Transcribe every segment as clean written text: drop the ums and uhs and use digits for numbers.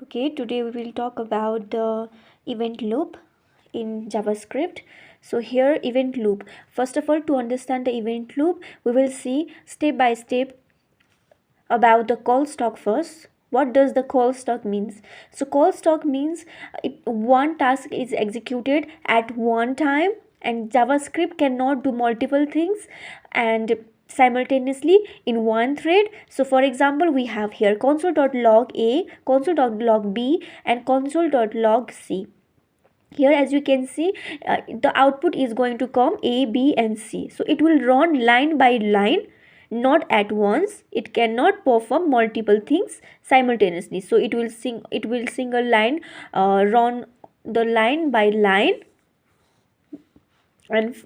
Okay, today we will talk about the event loop in JavaScript. So here event loop. First of all, to understand the event loop, we will see step by step about the call stock first. What does the call stock means? So call stock means one task is executed at one time, and JavaScript cannot do multiple things and simultaneously in one thread. So for example, we have here console.log a, console.log b, and console.log c. Here, as you can see, the output is going to come a, b, and c. So it will run line by line, not at once. It cannot perform multiple things simultaneously. So it will single line run the line by line. And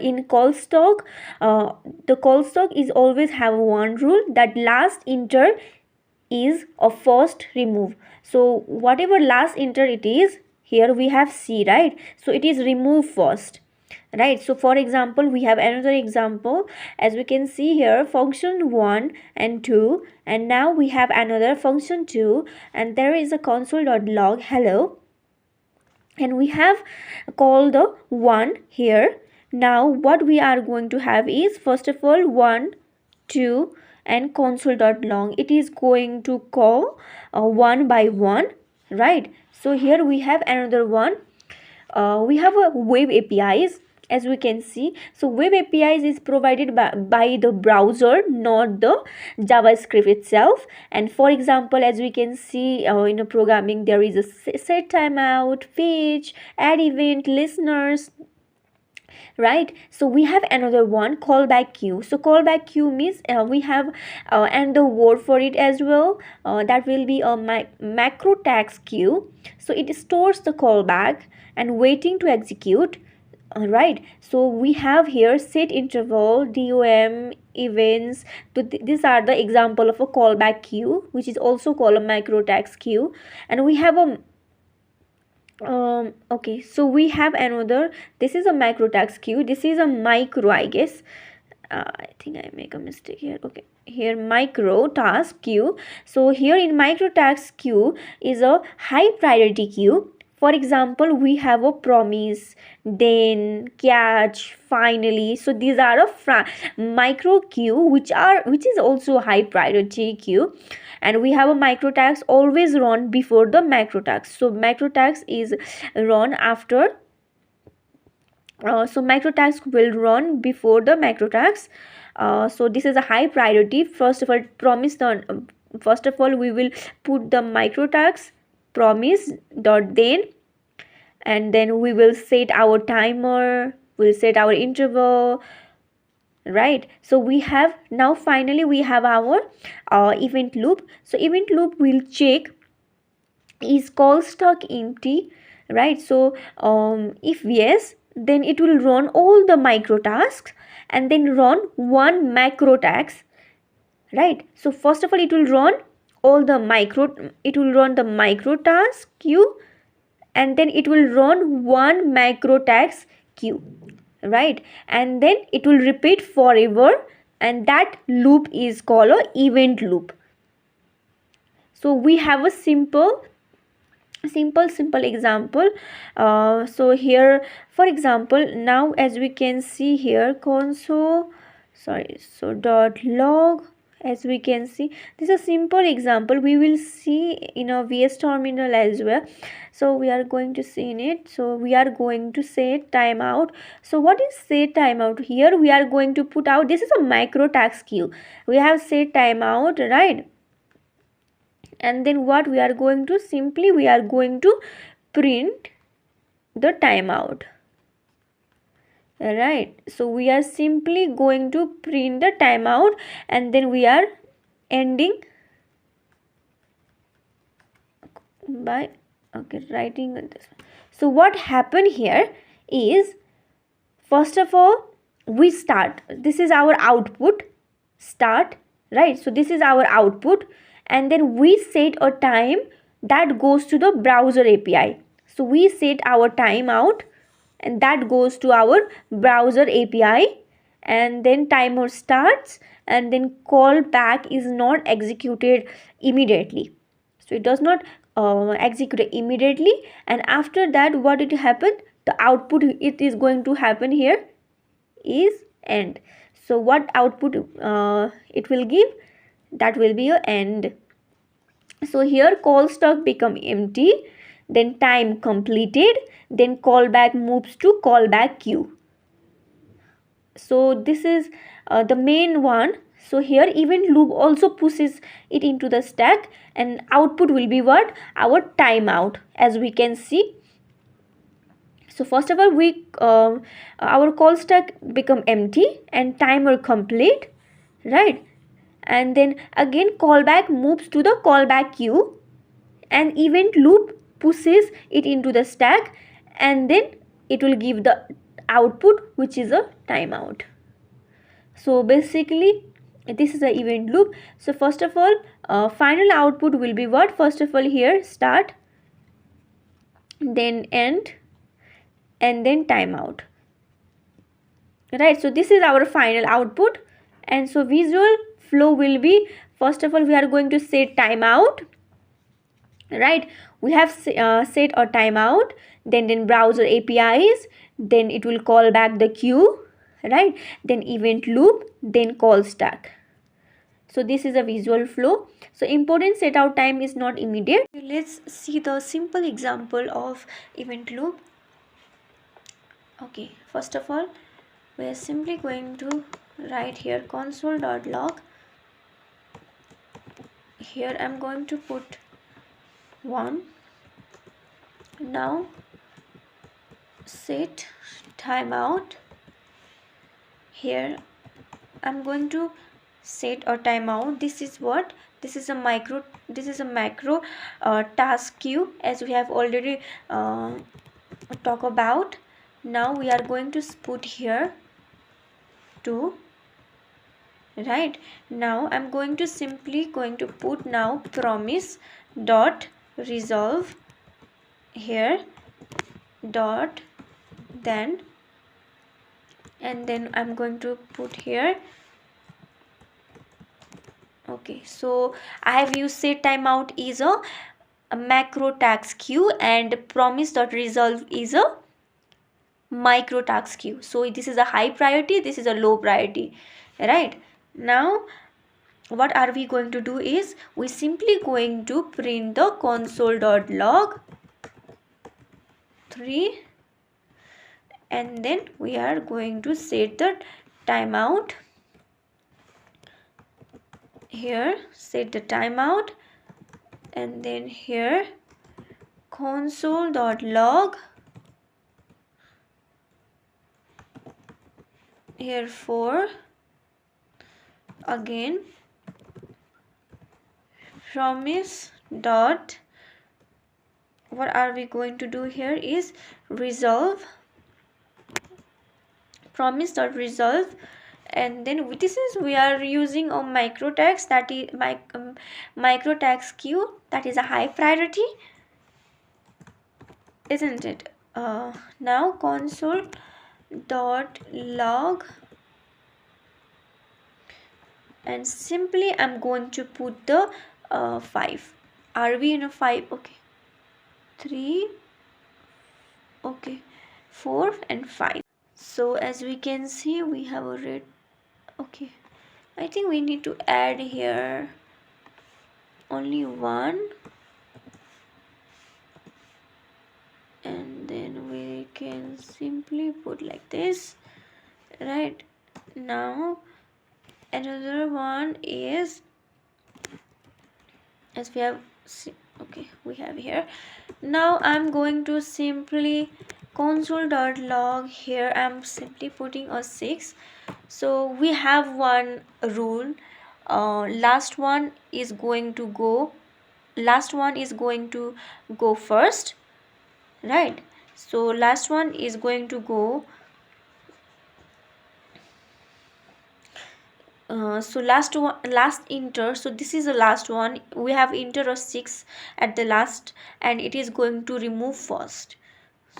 in call stock, the call stock is always have one rule, that last enter is a first remove. So whatever last enter it is, here we have c, right? So it is remove first, right? So for example, we have another example. As we can see here, function 1 and 2, and now we have another function 2, and there is a console.log hello, and we have called the 1 here. Now what we are going to have is, first of all, 1, 2, and console.log. It is going to call one by one, right? So here we have another one. We have a web APIs, as we can see. So web APIs is provided by the browser, not the JavaScript itself. And for example, as we can see in a programming, there is a set timeout, fetch, add event, listeners, right? So we have another one, callback queue. So callback queue means we have and the word for it as well, that will be a macro tags queue. So it stores the callback and waiting to execute. Right, so we have here set interval, dom, events. So these are the example of a callback queue, which is also called a macro tags queue. And we have a okay, so we have another, this is a macro tags queue, this is a micro, I guess. I think I make a mistake here. Okay, here micro task queue. So here in micro task queue is a high priority queue. For example, we have a promise, then, catch, finally. So these are a micro queue, which is also high priority queue. And we have a micro tags always run before the macro tags. So macro tags is run after. So micro tags will run before the macro tags. So this is a high priority. First of all, first of all, we will put the micro tags promise dot then, and then we will set our timer, we'll set our interval, right? So we have now, finally we have our event loop. So event loop will check is call stock empty, right? So if yes, then it will run all the micro tasks and then run one macro task, right? So first of all, it will run the micro task queue, and then it will run one macro task queue, right? And then it will repeat forever, and that loop is called a event loop. So we have a simple example. So here, for example, now as we can see here, dot log, as we can see, this is a simple example. We will see in a VS terminal as well. So we are going to see in it. So we are going to set timeout. So what is set timeout? Here we are going to put out, this is a micro task queue. We have set timeout, right? And then what we are going to, simply we are going to print the timeout, right? So we are simply going to print the timeout, and then we are ending by writing this. So what happened here is, first of all, we start, this is our output, start, right? So this is our output, and then we set a time that goes to the browser API. So we set our timeout, and that goes to our browser API, and then timer starts, and then call back is not executed immediately. So it does not execute immediately, and after that what it happened, the output it is going to happen here is end. So what output it will give, that will be a end. So here call stack become empty, then time completed, then callback moves to callback queue. So this is the main one. So here event loop also pushes it into the stack, and output will be what, our timeout, as we can see. So first of all, we our call stack become empty and timer complete, right? And then again callback moves to the callback queue, and event loop pushes it into the stack, and then it will give the output, which is a timeout. So basically this is the event loop. So first of all, final output will be what, first of all here start, then end, and then timeout, right? So this is our final output. And so visual flow will be, first of all we are going to set timeout, right? We have set a timeout, then browser APIs, then it will call back the queue, right? Then event loop, then call stack. So this is a visual flow. So important set out time is not immediate. Let's see the simple example of event loop. Okay, first of all we are simply going to write here console.log. Here I'm going to put 1. Now set timeout. Here I'm going to set a timeout. This is what, this is a macro task queue, as we have already talked about. Now we are going to put here 2, right? Now I'm going to simply put now promise dot resolve here dot then, and then I'm going to put here. Okay, so I have used set timeout is a macro task queue, and promise dot resolve is a micro task queue. So this is a high priority, this is a low priority, right? Now what are we going to do is, we simply going to print the console.log 3, and then we are going to set the timeout. Here set the timeout, and then here console.log, here 4, again promise dot, what are we going to do here is resolve, promise dot resolve, and then this is, we are using a micro task, that is micro task queue, that is a high priority, isn't it? Now console dot log, and simply I'm going to put the 5. Are we in a 5? Okay, 3, okay, 4 and 5. So as we can see, we have a red. Okay, I think we need to add here only 1, and then we can simply put like this, right? Now another one is, as we have okay, we have here. Now I'm going to simply console.log, here I'm simply putting a 6. So we have one rule, last one is going to go first, right? So last one is going to go, so last enter, so this is the last one, we have enter a 6 at the last, and it is going to remove first.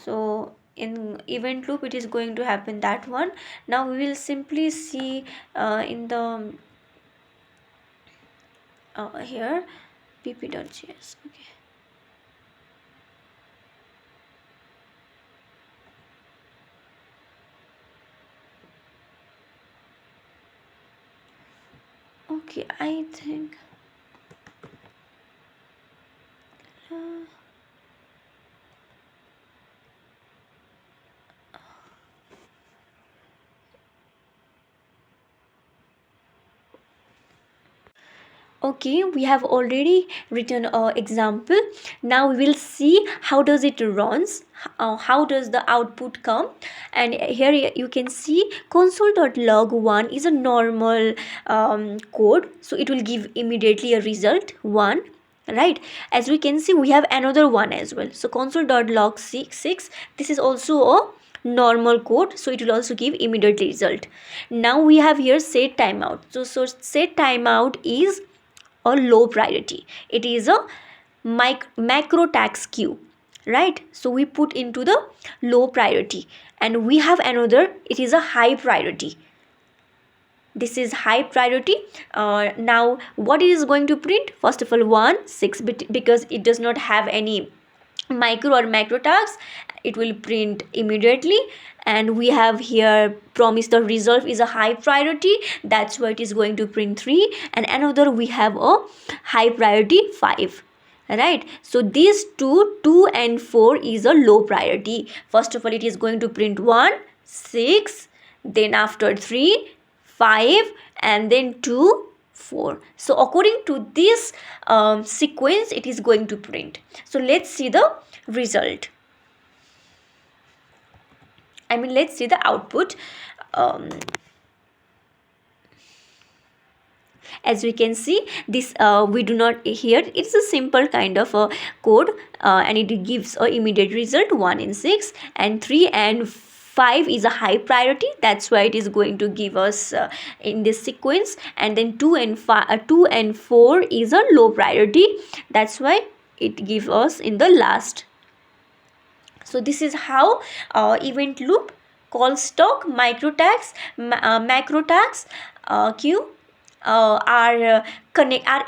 So in event loop it is going to happen that one. Now we will simply see in the here pp.js. Okay, Okay, I think uh, okay, we have already written an example. Now we will see how does it runs, how does the output come. And here you can see console.log1 is a normal code, so it will give immediately a result 1, right? As we can see, we have another one as well. So console.log6, this is also a normal code, so it will also give immediate result. Now we have here set timeout. So set timeout is a low priority. It is a macro task queue, right? So we put into the low priority, and we have another, it is a high priority. This is high priority. Now what is going to print? First of all, 1 6 bit, because it does not have any micro or macro tasks, it will print immediately. And we have here promise the result is a high priority, that's why it is going to print 3. And another, we have a high priority 5, right? So these 2 and 4 is a low priority. First of all, it is going to print 1 6, then after 3 5, and then 2 4. So according to this sequence, it is going to print. So let's see the result. Let's see the output. As we can see, this we do not here, it's a simple kind of a code, and it gives a immediate result 1 in 6, and 3 and 5 is a high priority, that's why it is going to give us in this sequence. And then 2 and 4 is a low priority, that's why it gives us in the last. So this is how event loop, call stock, micro tags, macro tags, queue are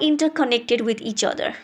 interconnected with each other.